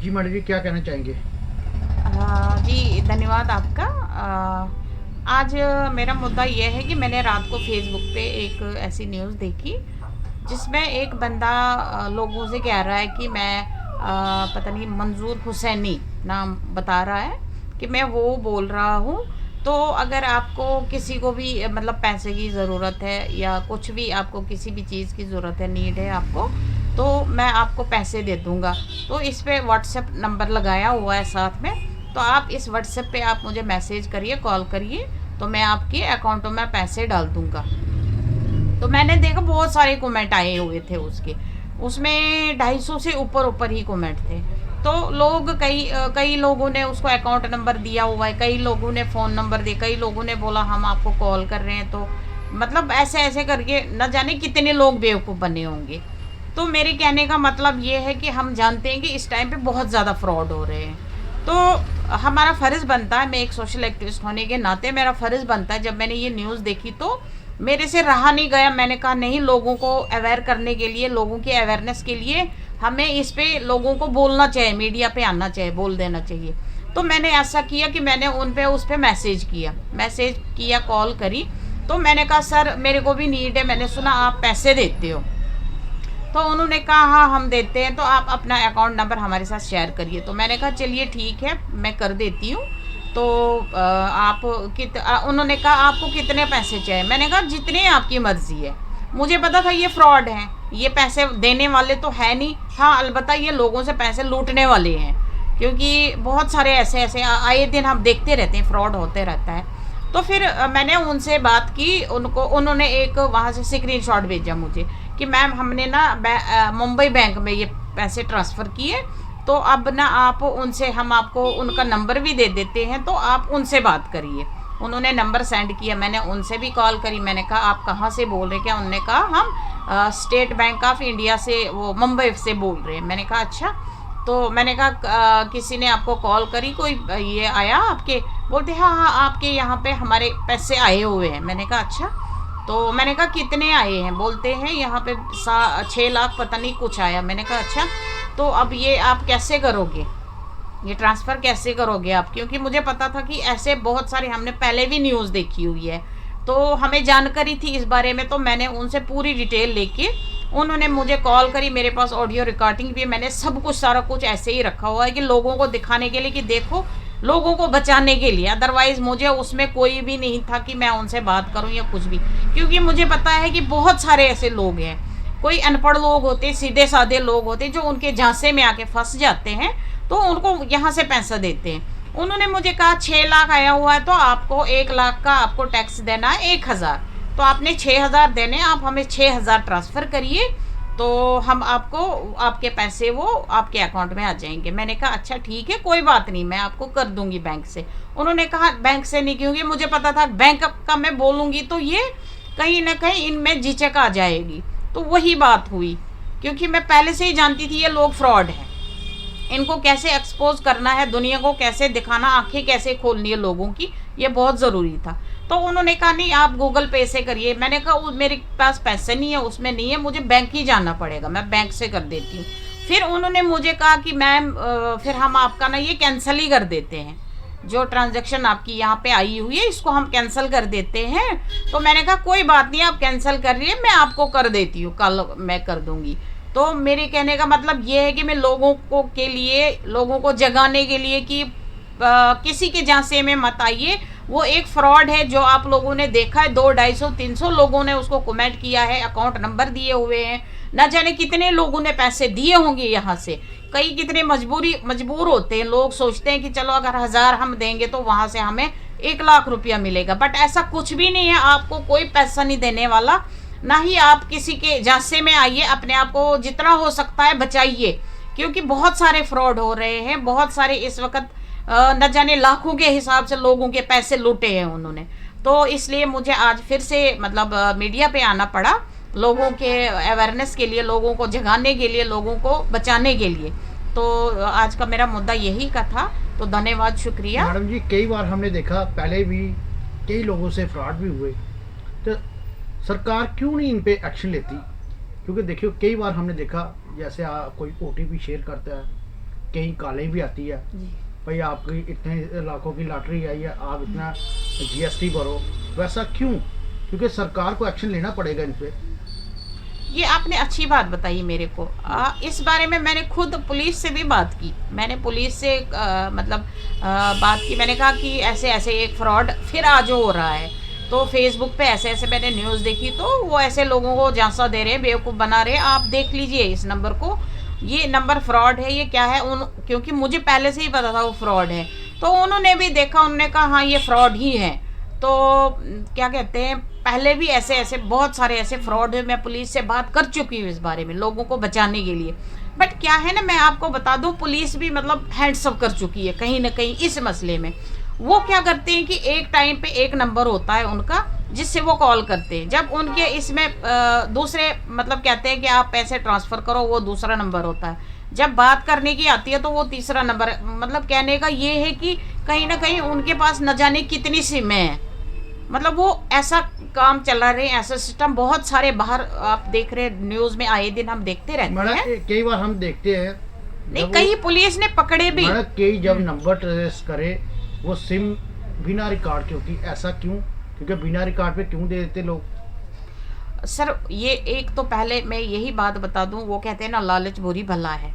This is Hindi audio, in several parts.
जी मैडम जी, क्या कहना चाहेंगे? जी धन्यवाद आपका। आज मेरा मुद्दा ये है कि मैंने रात को फेसबुक पे एक ऐसी न्यूज़ देखी जिसमें एक बंदा लोगों से कह रहा है कि मैं पता नहीं मंजूर हुसैनी नाम बता रहा है कि मैं वो बोल रहा हूँ। तो अगर आपको किसी को भी मतलब पैसे की ज़रूरत है या कुछ भी आपको किसी भी चीज़ की ज़रूरत है, नीड है आपको, तो मैं आपको पैसे दे दूँगा। तो इस पे व्हाट्सएप नंबर लगाया हुआ है साथ में। तो आप इस व्हाट्सएप पे आप मुझे मैसेज करिए, कॉल करिए, तो मैं आपके अकाउंटों में पैसे डाल दूँगा। तो मैंने देखा बहुत सारे कमेंट आए हुए थे उसके, उसमें 250 से ऊपर ऊपर ही कमेंट थे। तो लोग कई लोगों ने उसको अकाउंट नंबर दिया हुआ है, कई लोगों ने फ़ोन नंबर दिया, कई लोगों ने बोला हम आपको कॉल कर रहे हैं। तो मतलब ऐसे ऐसे करके न जाने कितने लोग बेवकूफ़ बने होंगे। तो मेरे कहने का मतलब ये है कि हम जानते हैं कि इस टाइम पे बहुत ज़्यादा फ्रॉड हो रहे हैं। तो हमारा फ़र्ज़ बनता है, मैं एक सोशल एक्टिविस्ट होने के नाते मेरा फ़र्ज़ बनता है, जब मैंने ये न्यूज़ देखी तो मेरे से रहा नहीं गया। मैंने कहा नहीं, लोगों को अवेयर करने के लिए, लोगों की अवेयरनेस के लिए हमें इस पे लोगों को बोलना चाहिए, मीडिया पे आना चाहिए, बोल देना चाहिए। तो मैंने ऐसा किया कि मैंने उन पे उस पे मैसेज किया, कॉल करी। तो मैंने कहा सर मेरे को भी नीड है, मैंने सुना आप पैसे देते हो। तो उन्होंने कहा हाँ हम देते हैं, तो आप अपना अकाउंट नंबर हमारे साथ शेयर करिए। तो मैंने कहा चलिए ठीक है, मैं कर देती हूँ। तो आप उन्होंने कहा आपको कितने पैसे चाहिए। मैंने कहा जितने आपकी मर्ज़ी है। मुझे पता था ये फ्रॉड है, ये पैसे देने वाले तो है नहीं। हाँ अलबत्ता ये लोगों से पैसे लूटने वाले हैं, क्योंकि बहुत सारे ऐसे ऐसे आए दिन हम देखते रहते हैं, फ्रॉड होते रहता है। तो फिर मैंने उनसे बात की, उन्होंने एक वहाँ से स्क्रीनशॉट भेजा मुझे कि मैम हमने ना मुंबई बैंक में ये पैसे ट्रांसफ़र किए। तो अब ना आप उनसे, हम आपको उनका नंबर भी दे देते हैं, तो आप उनसे बात करिए। उन्होंने नंबर सेंड किया, मैंने उनसे भी कॉल करी। मैंने कहा आप कहाँ से बोल रहे हैं? क्या? उन्होंने कहा हम स्टेट बैंक ऑफ इंडिया से, वो मुंबई से बोल रहे हैं। मैंने कहा अच्छा। तो मैंने कहा किसी ने आपको कॉल करी, कोई ये आया आपके? बोलते हाँ हाँ आपके यहाँ पे हमारे पैसे आए हुए हैं। मैंने कहा अच्छा। तो मैंने कहा कितने आए हैं? बोलते हैं यहाँ पे 6 लाख पता नहीं कुछ आया। मैंने कहा अच्छा। तो अब ये आप कैसे करोगे, ये ट्रांसफ़र कैसे करोगे आप? क्योंकि मुझे पता था कि ऐसे बहुत सारे, हमने पहले भी न्यूज़ देखी हुई है, तो हमें जानकारी थी इस बारे में। तो मैंने उनसे पूरी डिटेल लेके, उन्होंने मुझे कॉल करी, मेरे पास ऑडियो रिकॉर्डिंग भी है, मैंने सब कुछ सारा कुछ ऐसे ही रखा हुआ है कि लोगों को दिखाने के लिए कि देखो, लोगों को बचाने के लिए। अदरवाइज़ मुझे उसमें कोई भी नहीं था कि मैं उनसे बात करूं या कुछ भी, क्योंकि मुझे पता है कि बहुत सारे ऐसे लोग हैं, कोई अनपढ़ लोग होते, सीधे साधे लोग होते, जो उनके झांसे में आके फंस जाते हैं, तो उनको यहाँ से पैसा देते हैं। उन्होंने मुझे कहा 6 लाख आया हुआ है, तो आपको 1 लाख का आपको टैक्स देना है 1,000। तो आपने 6,000 देने, आप हमें 6,000 ट्रांसफ़र करिए, तो हम आपको, आपके पैसे वो आपके अकाउंट में आ जाएंगे। मैंने कहा अच्छा ठीक है, कोई बात नहीं, मैं आपको कर दूंगी बैंक से। उन्होंने कहा बैंक से नहीं, क्योंकि मुझे पता था बैंक का मैं बोलूँगी तो ये कहीं ना कहीं इनमें झिझक आ जाएगी। तो वही बात हुई, क्योंकि मैं पहले से ही जानती थी ये लोग फ्रॉड हैं, इनको कैसे एक्सपोज करना है, दुनिया को कैसे दिखाना, आंखें कैसे खोलनी है लोगों की, ये बहुत ज़रूरी था। तो उन्होंने कहा नहीं आप गूगल पे से करिए। मैंने कहा मेरे पास पैसे नहीं है, उसमें नहीं है, मुझे बैंक ही जाना पड़ेगा, मैं बैंक से कर देती हूँ। फिर उन्होंने मुझे कहा कि मैम फिर हम आपका ना ये कैंसिल ही कर देते हैं, जो ट्रांजैक्शन आपकी यहाँ पे आई हुई है इसको हम कैंसिल कर देते हैं। तो मैंने कहा कोई बात नहीं, आप कैंसिल कर रही है, मैं आपको कर देती हूँ, कल मैं कर दूँगी। तो मेरे कहने का मतलब ये है कि मैं लोगों को के लिए, लोगों को जगाने के लिए कि किसी के झांसे में मत आइए। वो एक फ्रॉड है जो आप लोगों ने देखा है, 200, 250, 300 लोगों ने उसको कमेंट किया है, अकाउंट नंबर दिए हुए हैं, न जाने कितने लोगों ने पैसे दिए होंगे यहाँ से। कई कितने मजबूर होते हैं, लोग सोचते हैं कि चलो अगर 1,000 हम देंगे तो वहाँ से हमें 1 लाख रुपया मिलेगा, बट ऐसा कुछ भी नहीं है। आपको कोई पैसा नहीं देने वाला, ना ही आप किसी के झांसे में आइए। अपने आप को जितना हो सकता है बचाइए, क्योंकि बहुत सारे फ्रॉड हो रहे हैं, बहुत सारे इस वक्त न जाने लाखों के हिसाब से लोगों के पैसे लूटे हैं उन्होंने। तो इसलिए मुझे आज फिर से मतलब मीडिया पे आना पड़ा, लोगों के अवेयरनेस के लिए, लोगों को जगाने के लिए, लोगों को बचाने के लिए। तो आज का मेरा मुद्दा यही का था। तो धन्यवाद, शुक्रिया। मैडम जी, कई बार हमने देखा, पहले भी कई लोगों से फ्रॉड भी हुए, तो सरकार क्यों नहीं इन पे एक्शन लेती? क्योंकि देखियो, कई बार हमने देखा, जैसे कोई ओटीपी शेयर करता है, कहीं कॉलें भी आती है जी। भाई आपकी इतने लाखों की लॉटरी आई है, आप इतना जीएसटी भरो। वैसा क्यों? क्योंकि सरकार को एक्शन लेना पड़ेगा इन पे। ये आपने अच्छी बात बताई मेरे को। इस बारे में मैंने खुद पुलिस से भी बात की। मैंने पुलिस से मतलब बात की। मैंने कहा कि ऐसे ऐसे एक फ्रॉड फिर आज हो रहा है, तो फेसबुक पे ऐसे ऐसे मैंने न्यूज़ देखी, तो वो ऐसे लोगों को झांसा दे रहे हैं, बेवकूफ़ बना रहे हैं, आप देख लीजिए इस नंबर को, ये नंबर फ्रॉड है, ये क्या है। उन क्योंकि मुझे पहले से ही पता था वो फ्रॉड है, तो उन्होंने भी देखा, उन्होंने कहा हाँ ये फ्रॉड ही है। तो क्या कहते हैं, पहले भी ऐसे ऐसे बहुत सारे ऐसे फ्रॉड हुए। मैं पुलिस से बात कर चुकी हूँ इस बारे में, लोगों को बचाने के लिए। बट क्या है ना, मैं आपको बता दूँ, पुलिस भी मतलब हैंड्स अप कर चुकी है कहीं ना कहीं इस मसले में। वो क्या करते हैं कि एक टाइम पे एक नंबर होता है उनका जिससे वो कॉल करते हैं। जब उनके इसमें दूसरे मतलब कहते हैं कि आप पैसे ट्रांसफ़र करो, वो दूसरा नंबर होता है। जब बात करने की आती है तो वो तीसरा नंबर है। मतलब कहने का ये है कि कहीं ना कहीं उनके पास न जाने कितनी सिमें हैं। मतलब वो ऐसा काम चला रहे हैं, ऐसा सिस्टम बहुत सारे बाहर आप देख रहे हैं, न्यूज़ में आए दिन हम देखते रहते मैडम हैं। कई बार हम देखते हैं नहीं, कई पुलिस ने पकड़े भी। मैडम कई जब नंबर ट्रेस करे वो सिम बिना रिकॉर्ड की होती, ऐसा क्यों? क्योंकि बिना रिकॉर्ड पे क्यों दे देते लोग? सर ये एक तो पहले मैं यही बात बता दूं, वो कहते हैं ना लालच बुरी भला है।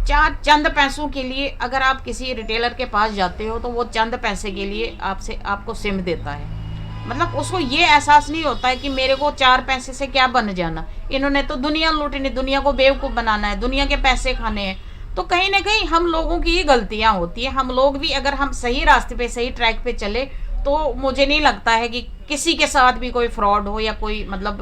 चार चंद पैसों के लिए अगर आप किसी रिटेलर के पास जाते हो तो वो चंद पैसे के लिए आपको सिम देता है। मतलब उसको ये एहसास नहीं होता है कि मेरे को 4 पैसे से क्या बन जाना। इन्होंने तो दुनिया लूटनी, दुनिया को बेवकूफ़ बनाना है, दुनिया के पैसे खाने हैं। तो कहीं ना कहीं हम लोगों की ही गलतियां होती हैं। हम लोग भी अगर हम सही रास्ते पे सही ट्रैक पे चले तो मुझे नहीं लगता है कि किसी के साथ भी कोई फ्रॉड हो या कोई मतलब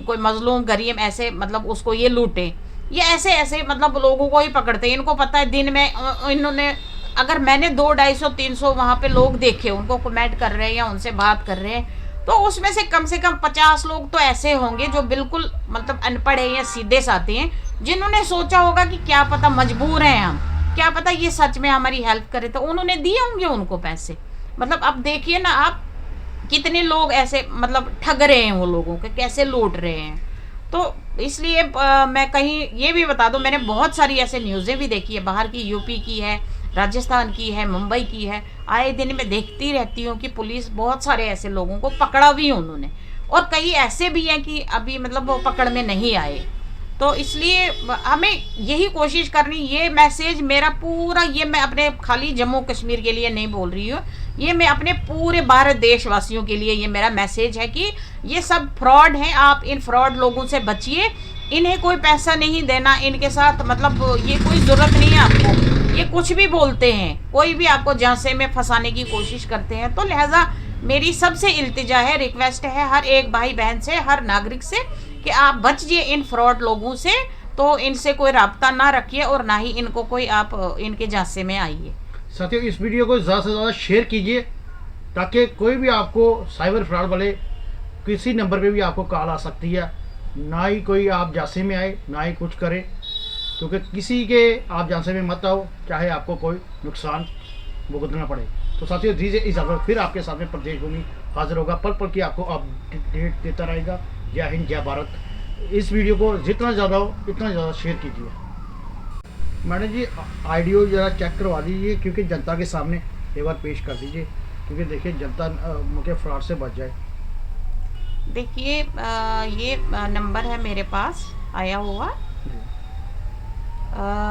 कोई मजलूम गरीब ऐसे मतलब उसको ये लूटे। ये ऐसे ऐसे मतलब लोगों को ही पकड़ते हैं। इनको पता है दिन में इन्होंने अगर मैंने 200-250-300 वहाँ पे लोग देखे, उनको कमेंट कर रहे हैं या उनसे बात कर रहे हैं, तो उसमें से कम 50 लोग तो ऐसे होंगे जो बिल्कुल मतलब अनपढ़ है या सीधे साधे हैं, जिन्होंने सोचा होगा कि क्या पता मजबूर हैं हम, क्या पता ये सच में हमारी हेल्प करे, तो उन्होंने दिए होंगे उनको पैसे। मतलब अब देखिए ना आप, कितने लोग ऐसे मतलब ठग रहे हैं, वो लोगों के कैसे लूट रहे हैं। तो इसलिए मैं कहीं ये भी बता दूं, मैंने बहुत सारी ऐसे न्यूज़ें भी देखी है बाहर की, यूपी की है, राजस्थान की है, मुंबई की है। आए दिन मैं देखती रहती हूँ कि पुलिस बहुत सारे ऐसे लोगों को पकड़ा भी उन्होंने, और कई ऐसे भी हैं कि अभी मतलब वो पकड़ में नहीं आए। तो इसलिए हमें यही कोशिश करनी, ये मैसेज मेरा पूरा, ये मैं अपने खाली जम्मू कश्मीर के लिए नहीं बोल रही हूँ, ये मैं अपने पूरे भारत देशवासियों के लिए ये मेरा मैसेज है कि ये सब फ्रॉड हैं। आप इन फ्रॉड लोगों से बचिए, इन्हें कोई पैसा नहीं देना, इनके साथ मतलब ये कोई ज़रूरत नहीं है आपको। ये कुछ भी बोलते हैं, कोई भी आपको झांसे में फंसाने की कोशिश करते हैं। तो लिहाजा मेरी सबसे इल्तिजा है, रिक्वेस्ट है हर एक भाई बहन से, हर नागरिक से, कि आप बचिए इन फ्रॉड लोगों से। तो इनसे कोई राब्ता ना रखिए और ना ही इनको कोई आप इनके झांसे में आइए। साथियों इस वीडियो को ज़्यादा से ज़्यादा शेयर कीजिए ताकि कोई भी आपको साइबर फ्रॉड वाले किसी नंबर पे भी आपको कॉल आ सकती है, ना ही कोई आप झांसे में आए, ना ही कुछ करे, क्योंकि किसी के आप झांसे में मत आओ, चाहे आपको कोई नुकसान भुगतना पड़े। तो साथियों दीजिए इजाज़त, फिर आपके सामने प्रदेश भूमि हाजिर होगा, पल पल की आपको अपडेट देता रहेगा। जय हिंद, जय भारत। इस वीडियो को जितना ज़्यादा हो उतना ज़्यादा शेयर कीजिए। मैडम जी ऑडियो ज़रा चेक करवा दीजिए, क्योंकि जनता के सामने एक बार पेश कर दीजिए, क्योंकि देखिए जनता मुझे फ्रॉड से बच जाए। देखिए ये नंबर है मेरे पास आया हुआ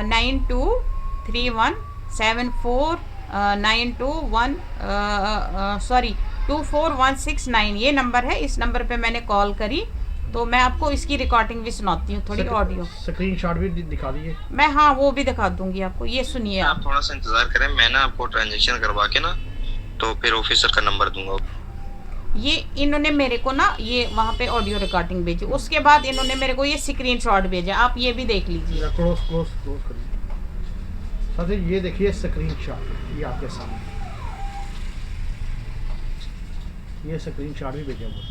92317492 सॉरी 24169 ये नंबर है। इस नंबर पे मैंने कॉल करी, तो मैं आपको इसकी रिकॉर्डिंग भी सुनाती हूँ, थोड़ी ऑडियो स्क्रीनशॉट भी दिखा दीजिए। मैं हाँ वो भी दिखा दूंगी आपको, ये सुनिए आप थोड़ा सा इंतजार करें, मैं ना आपको ट्रांजेक्शन करवा के ना तो फिर ऑफिसर का नंबर दूंगा। ये इन्होंने मेरे को ना ये वहाँ पे ऑडियो रिकॉर्डिंग भेजी, उसके बाद इन्होंने मेरे को ये स्क्रीनशॉट भेजा, आप ये भी देख लीजिए। क्लोज क्लोज क्लोज करिए। साथियों ये देखिए स्क्रीनशॉट, ये आपके सामने ये स्क्रीनशॉट भी भेजा हुआ।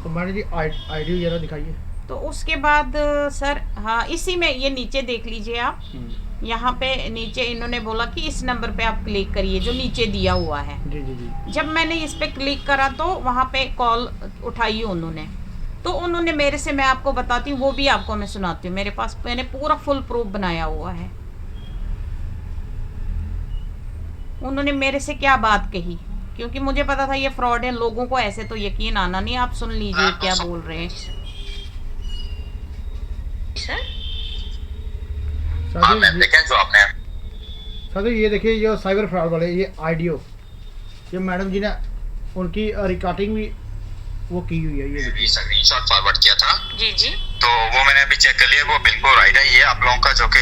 तो मैडम जी आईडी जरा दिखाइए। तो उसके बाद सर हाँ इसी में ये नीचे देख लीजिए आप, यहाँ पे नीचे इन्होंने बोला कि इस नंबर पे आप क्लिक करिए जो नीचे दिया हुआ है। जी जी जी। जब मैंने इस पे क्लिक करा तो वहाँ पे कॉल उठाई उन्होंने, तो उन्होंने मेरे से, मैं आपको बताती हूँ, वो भी आपको मैं सुनाती हूँ, मेरे पास मैंने पूरा फुल प्रूफ बनाया हुआ है। उन्होंने मेरे से क्या बात कही, क्योंकि मुझे पता था ये फ्रॉड है, लोगों को ऐसे तो यकीन आना नहीं। आप सुन लीजिए क्या बोल रहे हैं। साथी ये देखिए, ये साइबर फ्रॉड वाले, ये ऑडियो, ये मैडम जी ने उनकी रिकॉर्डिंग भी वो की हुई है। ये स्क्रीनशॉट फॉरवर्ड किया था जी जी, तो वो मैंने अभी चेक कर लिया, वो बिल्कुल राइट है। ये आप लोगों का जो कि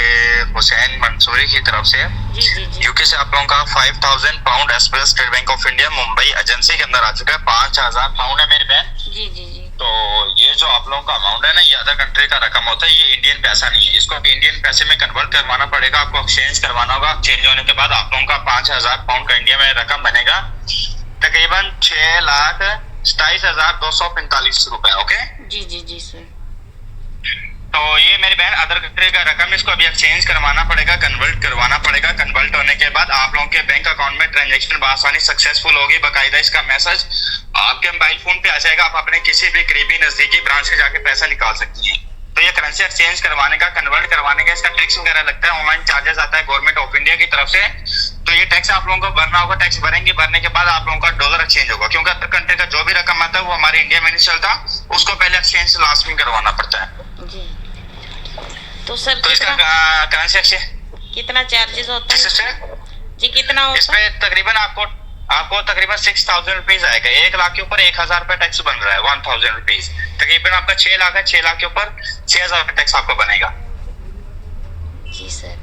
हुसैन मंसूरी की तरफ से है, जी जी जी, यूके से आप लोगों का 5000 pound as per State Bank of India Mumbai agency के अंदर आ चुका है। 5000 पाउंड है मेरी बहन। जी जी जी। तो ये जो आप लोगों का अमाउंट है ना, ये अदर कंट्री का रकम होता है, ये इंडियन पैसा नहीं है। इसको इंडियन पैसे में कन्वर्ट करवाना पड़ेगा, आपको एक्सचेंज करवाना होगा। एक्सचेंज होने के बाद आप लोगों का 5000 पाउंड का इंडिया में रकम बनेगा तकरीबन 6,27,245 रुपए। ओके जी जी जी सर। तो ये मेरी बहन अदर कंट्री का रकम, इसको अभी एक्सचेंज करवाना पड़ेगा, कन्वर्ट करवाना पड़ेगा। कन्वर्ट होने के बाद आप लोगों के बैंक अकाउंट में ट्रांजैक्शन बआसानी सक्सेसफुल होगी। बाकायदा इसका मैसेज आपके मोबाइल फोन पे आ जाएगा, आप अपने किसी भी करीबी नजदीकी ब्रांच से जाके पैसा निकाल सकती हैं। तो ये करेंसी एक्सचेंज करवाने का, कन्वर्ट करवाने का इसका टैक्स वगैरह लगता है, ऑनलाइन चार्जेस आता है गवर्नमेंट ऑफ इंडिया की तरफ से। तो ये टैक्स आप लोगों को भरना होगा, टैक्स भरेंगे, भरने के बाद आप लोगों का डॉलर एक्सचेंज होगा, क्योंकि अदर कंट्री का जो भी रकम आता है वो हमारे इंडिया में नहीं चलता, उसको पहले एक्सचेंज लास्ट में करवाना पड़ता है। जी तो सर तो इसका करेंसी एक्सचेंज कितना चार्जेस होता है सिस्टर? जी? कितना होता है? इसमें तकरीबन आपको तकरीबन 6000 रुपीज आएगा। 1 लाख के ऊपर 1000 रुपए टैक्स बन रहा है, 1000 रुपीज। तकरीबन आपका 6 लाख है, 6 लाख के ऊपर 6000 रुपए टैक्स आपको बनेगा। जी सर।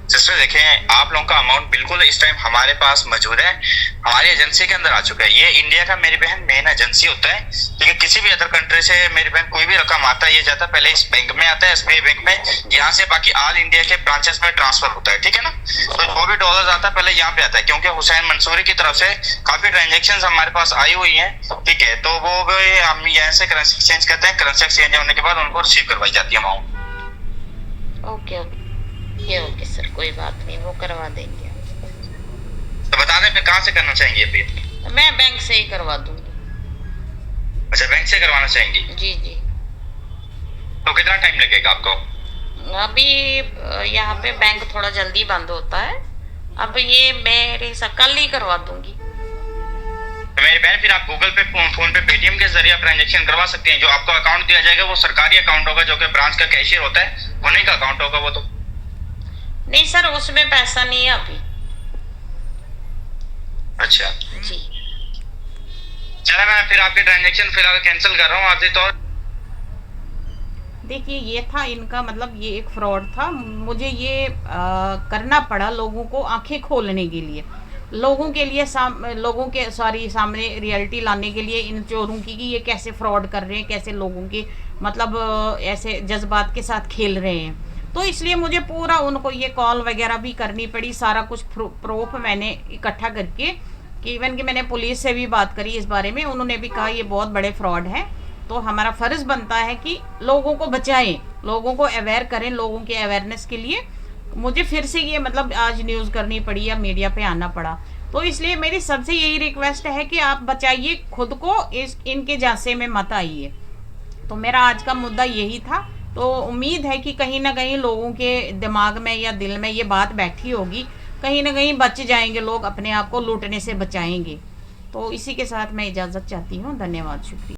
सिस्टर देखें, आप लोगों का अमाउंट बिल्कुल इस टाइम हमारे पास मौजूद है, हमारी एजेंसी के अंदर आ चुका है। ये इंडिया का मेरी बहन मेन एजेंसी होता है, क्योंकि किसी भी अदर कंट्री से मेरी बहन कोई भी रकम आता है, ये जाता है पहले इस बैंक में आता है, एसबीआई बैंक में, यहाँ से बाकी ऑल इंडिया के ब्रांचेस में ट्रांसफर होता है। ठीक है ना? तो जो भी डॉलर आता है पहले यहाँ पे आता है, क्योंकि हुसैन मंसूरी की तरफ से काफी ट्रांजेक्शन हमारे पास आई हुई है। ठीक है, तो वो भी हम यहाँ से करेंसी एक्सचेंज करते हैं, करेंसी एक्सचेंज होने के बाद उनको रिसीव करवाई जाती है amount. Okay okay okay sir, कोई बात नहीं, वो करवा देंगे। तो बता दें फिर कहाँ से करना चाहेंगे अभी? मैं बैंक से ही करवा दूंगी। अच्छा, बैंक से करवाना चाहेंगे? जी जी। तो कितना टाइम लगेगा आपको? अभी यहाँ पे बैंक थोड़ा जल्दी बंद होता है, अब ये मेरे से कल ही करवा दूंगी। तो मेरी बहन, फिर आप गूगल पे, फोन पे, पेटीएम के जरिए ट्रांजैक्शन करवा सकते हैं। जो आपको अकाउंट दिया जाएगा वो सरकारी अकाउंट होगा, जो कि ब्रांच का कैशियर होता है उन्हीं का अकाउंट होगा वो। तो नहीं सर, उसमें पैसा नहीं है अभी। अच्छा जी। चलो, मैं फिर आपके ट्रांजैक्शन फिलहाल कैंसिल कर रहा हूँ आरजी तौर। देखिए, ये था इनका मतलब, ये एक फ्रॉड था। मुझे ये करना पड़ा लोगों को आंखें खोलने के लिए, लोगों के लिए लोगों के सामने रियलिटी लाने के लिए इन चोरों की, कि ये कैसे फ्रॉड कर रहे हैं, कैसे लोगों के मतलब ऐसे जज्बात के साथ खेल रहे हैं। तो इसलिए मुझे पूरा उनको ये कॉल वगैरह भी करनी पड़ी, सारा कुछ प्रूफ मैंने इकट्ठा करके, कि इवन कि मैंने पुलिस से भी बात करी इस बारे में। उन्होंने भी कहा ये बहुत बड़े फ्रॉड हैं, तो हमारा फ़र्ज़ बनता है कि लोगों को बचाएं, लोगों को अवेयर करें। लोगों के अवेयरनेस के लिए मुझे फिर से ये मतलब आज न्यूज़ करनी पड़ी या मीडिया पे आना पड़ा। तो इसलिए मेरी सबसे यही रिक्वेस्ट है कि आप बचाइए खुद को, इनके झांसे में मत आइए। तो मेरा आज का मुद्दा यही था। तो उम्मीद है कि कहीं ना कहीं लोगों के दिमाग में या दिल में ये बात बैठी होगी, कहीं ना कहीं बच जाएंगे लोग, अपने आप को लूटने से बचाएंगे। तो इसी के साथ मैं इजाज़त चाहती हूँ। धन्यवाद, शुक्रिया।